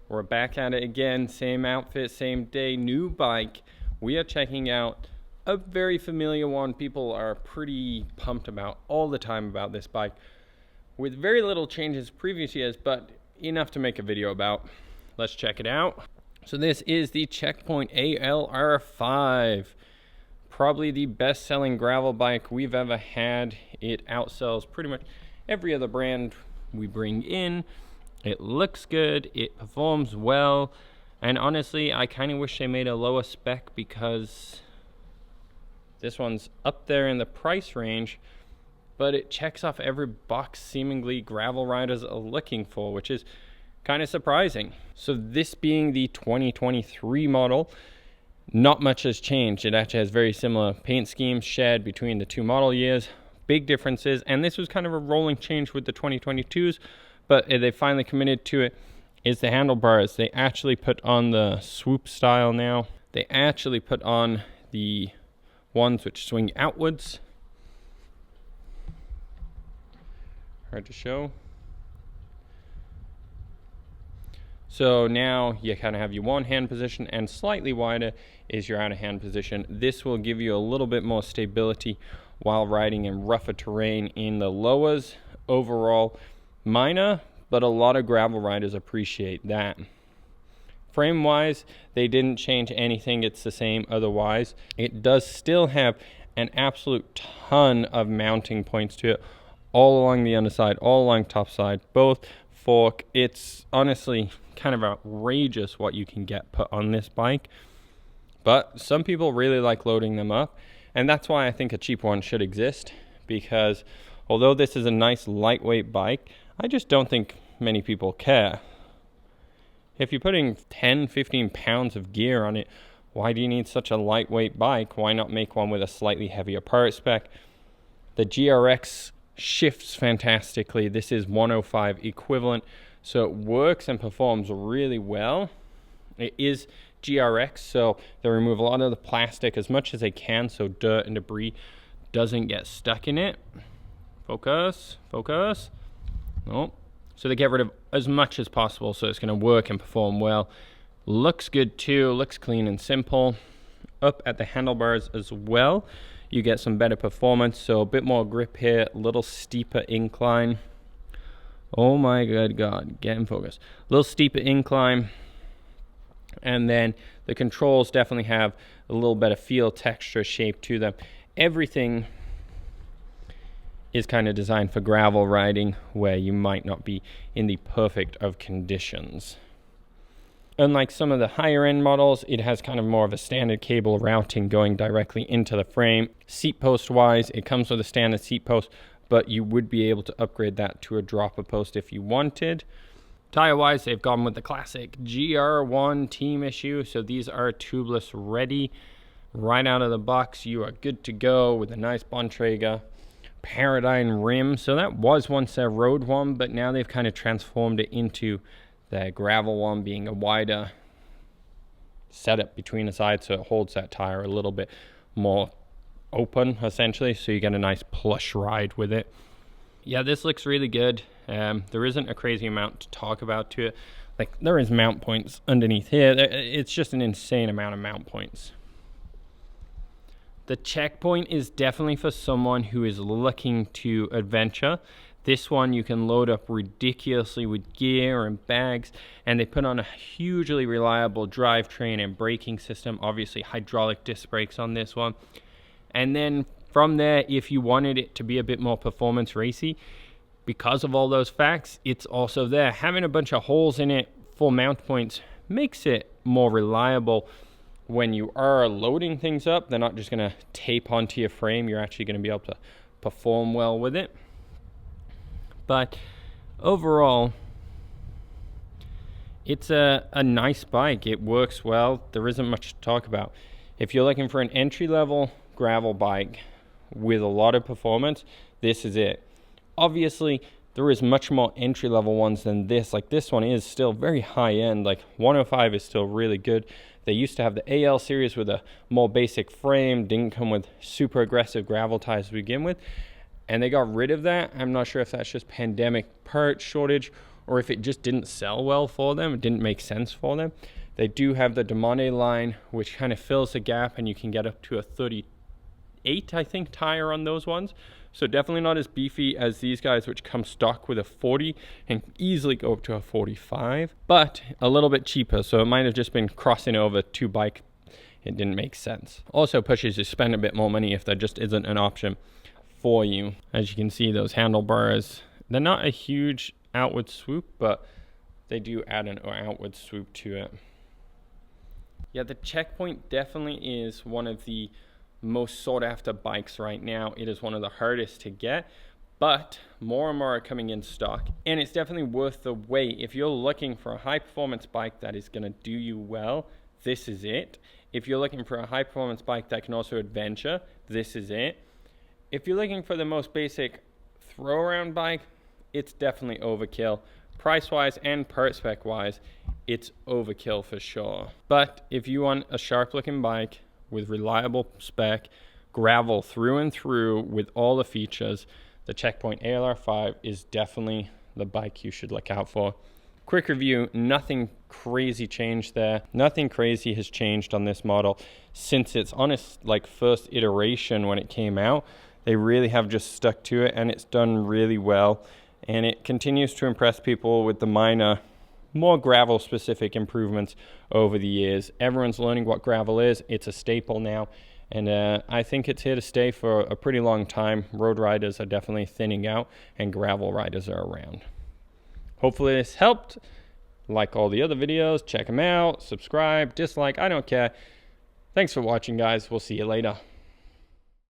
We're back at it again, same outfit, same day, new bike. We are checking out a very familiar one. People are pretty pumped about all the time about this bike, with very little changes previous years, but enough to make a video about. Let's check it out. So this is the Checkpoint ALR5. Probably the best-selling gravel bike we've ever had. It outsells pretty much every other brand we bring in. It looks good, it performs well, and honestly, I kind of wish they made a lower spec because this one's up there in the price range, but it checks off every box seemingly gravel riders are looking for, which is kind of surprising. So this being the 2023 model, not much has changed. It actually has very similar paint schemes shared between the two model years. Big differences, and this was kind of a rolling change with the 2022s, but they finally committed to it, is the handlebars. They actually put on the swoop style now. They actually put on the ones which swing outwards. Hard to show. So now you kind of have your one hand position, and slightly wider is your out of hand position. This will give you a little bit more stability while riding in rougher terrain in the lowers. Overall, minor, but a lot of gravel riders appreciate that. Frame wise, they didn't change anything. It's the same otherwise. It does still have an absolute ton of mounting points to it, all along the underside, all along top side, both fork. It's honestly kind of outrageous what you can get put on this bike, but some people really like loading them up, and that's why I think a cheap one should exist, because although this is a nice lightweight bike, I just don't think many people care. If you're putting 10-15 pounds of gear on it, why do you need such a lightweight bike? Why not make one with a slightly heavier part spec? The GRX shifts fantastically. This is 105 equivalent, so it works and performs really well. It is GRX, so they remove a lot of the plastic as much as they can so dirt and debris doesn't get stuck in it. Focus. No. So they get rid of as much as possible so it's going to work and perform well. Looks good too, looks clean and simple. Up at the handlebars as well, you get some better performance, so a bit more grip here, a little steeper incline. Oh my good God, get in focus. A little steeper incline. And then the controls definitely have a little better feel, texture, shape to them. Everything is kind of designed for gravel riding where you might not be in the perfect of conditions. Unlike some of the higher end models, it has kind of more of a standard cable routing going directly into the frame. Seat post wise, it comes with a standard seat post, but you would be able to upgrade that to a dropper post if you wanted. Tire wise, they've gone with the classic GR1 team issue, so these are Tubeless Ready. Right out of the box, you are good to go with a nice Bontrager Paradigm rim. So that was once a road one, but now they've kind of transformed it into the gravel one, being a wider setup between the sides, so it holds that tire a little bit more open essentially, so you get a nice plush ride with it. Yeah, this looks really good. There isn't a crazy amount to talk about to it. Like, there is mount points underneath here. It's just an insane amount of mount points. The Checkpoint is definitely for someone who is looking to adventure. This one you can load up ridiculously with gear and bags, and they put on a hugely reliable drivetrain and braking system. Obviously hydraulic disc brakes on this one. And then from there, if you wanted it to be a bit more performance racy, because of all those facts, it's also there. Having a bunch of holes in it for mount points makes it more reliable when you are loading things up. They're not just going to tape onto your frame. You're actually going to be able to perform well with it. But overall, it's a nice bike. It works well. There isn't much to talk about. If you're looking for an entry-level gravel bike with a lot of performance, this is it. Obviously, there is much more entry-level ones than this. Like, this one is still very high-end. Like, 105 is still really good. They used to have the AL series with a more basic frame, didn't come with super aggressive gravel tires to begin with, and they got rid of that. I'm not sure if that's just pandemic part shortage or if it just didn't sell well for them, it didn't make sense for them, they do have the Diamante line, which kind of fills the gap, and you can get up to a 38, I think, tire on those ones. So definitely not as beefy as these guys, which come stock with a 40 and easily go up to a 45, but a little bit cheaper. So it might have just been crossing over two bikes. It didn't make sense. Also pushes you to spend a bit more money if there just isn't an option for you. As you can see, those handlebars, they're not a huge outward swoop, but they do add an outward swoop to it. Yeah, the Checkpoint definitely is one of the most sought after bikes right now. It is one of the hardest to get, but more and more are coming in stock, and it's definitely worth the wait. If you're looking for a high performance bike that is going to do you well, this is it. If you're looking for a high performance bike that can also adventure, this is it. If you're looking for the most basic throw around bike, it's definitely overkill. Price wise and part spec wise, it's overkill for sure. But if you want a sharp looking bike with reliable spec, gravel through and through with all the features, the Checkpoint ALR5 is definitely the bike you should look out for. Quick review, nothing crazy changed there. Nothing crazy has changed on this model since its honest first iteration when it came out. They really have just stuck to it, and it's done really well. And it continues to impress people with the minor, more gravel specific improvements over the years. Everyone's learning what gravel is. It's a staple now, and I think it's here to stay for a pretty long time. Road riders are definitely thinning out, and gravel riders are around. Hopefully this helped. Like all the other videos, check them out, subscribe, dislike, I don't care. Thanks for watching, guys. We'll see you later.